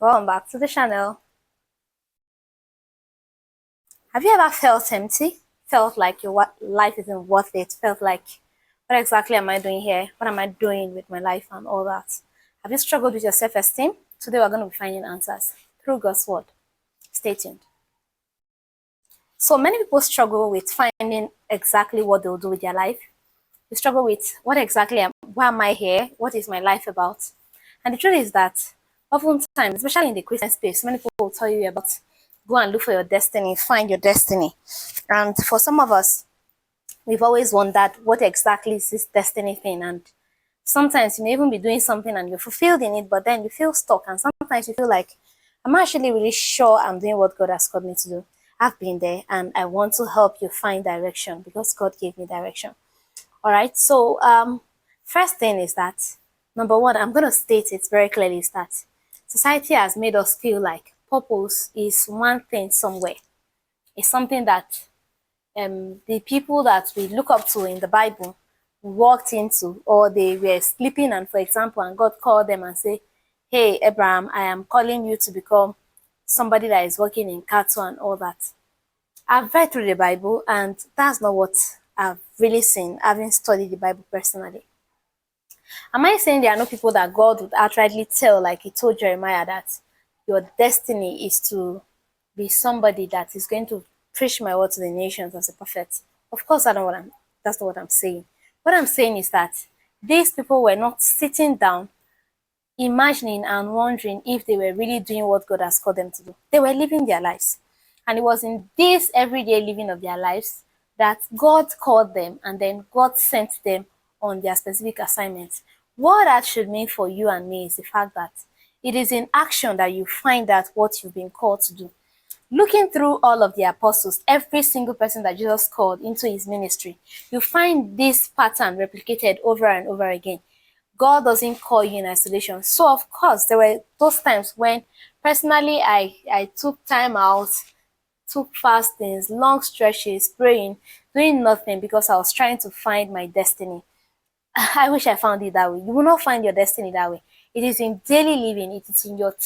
Welcome back to the channel. Have you ever felt empty? Felt like your life isn't worth it? Felt like, what exactly am I doing here? What am I doing with my life and all that? Have you struggled with your self-esteem? Today we're going to be finding answers through God's word. Stay tuned. So many people struggle with finding exactly what they'll do with their life. They struggle with why am I here? What is my life about? And the truth is that oftentimes, especially in the Christian space, many people will tell you about go and look for your destiny, find your destiny. And for some of us, we've always wondered what exactly is this destiny thing. And sometimes you may even be doing something and you're fulfilled in it, but then you feel stuck. And sometimes you feel like, I'm actually really sure I'm doing what God has called me to do. I've been there and I want to help you find direction because God gave me direction. All right. So, first thing is that number one, I'm going to state it very clearly is that society has made us feel like purpose is one thing somewhere. It's something that the people that we look up to in the Bible walked into, or they were sleeping, and for example, and God called them and say, "Hey, Abraham, I am calling you to become somebody that is working in cattle and all that." I've read through the Bible, and that's not what I've really seen, having studied the Bible personally. Am I saying there are no people that God would outrightly tell, like He told Jeremiah, that your destiny is to be somebody that is going to preach my word to the nations as a prophet? Of course, that's not what I'm saying. What I'm saying is that these people were not sitting down, imagining and wondering if they were really doing what God has called them to do. They were living their lives. And it was in this everyday living of their lives that God called them and then God sent them on their specific assignments. What that should mean for you and me is the fact that it is in action that you find out what you've been called to do. Looking through all of the apostles, every single person that Jesus called into his ministry, you find this pattern replicated over and over again. God doesn't call you in isolation. So of course, there were those times when personally I took time out, took fastings, long stretches, praying, doing nothing because I was trying to find my destiny. I wish I found it that way. You will not find your destiny that way. It is in daily living, it is in your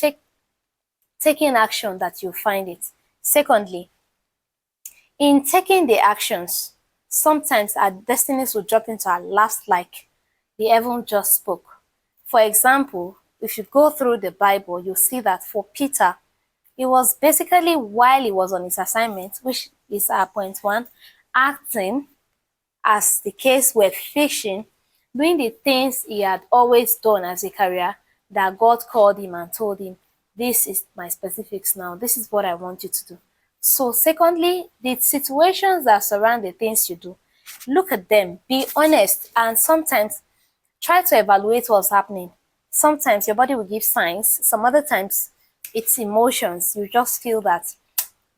taking action that you find it. Secondly, in taking the actions, sometimes our destinies will drop into our laps like the heaven just spoke. For example, if you go through the Bible, you'll see that for Peter, it was basically while he was on his assignment, which is our point one, acting as the case with fishing, doing the things he had always done as a career, that God called him and told him, this is my specifics now. This is what I want you to do. So secondly, the situations that surround the things you do, look at them, be honest, and sometimes try to evaluate what's happening. Sometimes your body will give signs. Some other times it's emotions. You just feel that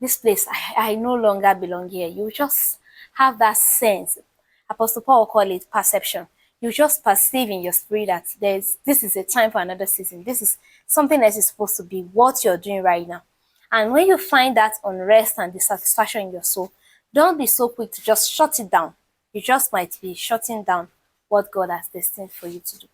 this place, I no longer belong here. You just have that sense. Apostle Paul call it perception. You just perceive in your spirit that this is a time for another season. This is something that is supposed to be what you're doing right now. And when you find that unrest and dissatisfaction in your soul, don't be so quick to just shut it down. You just might be shutting down what God has destined for you to do.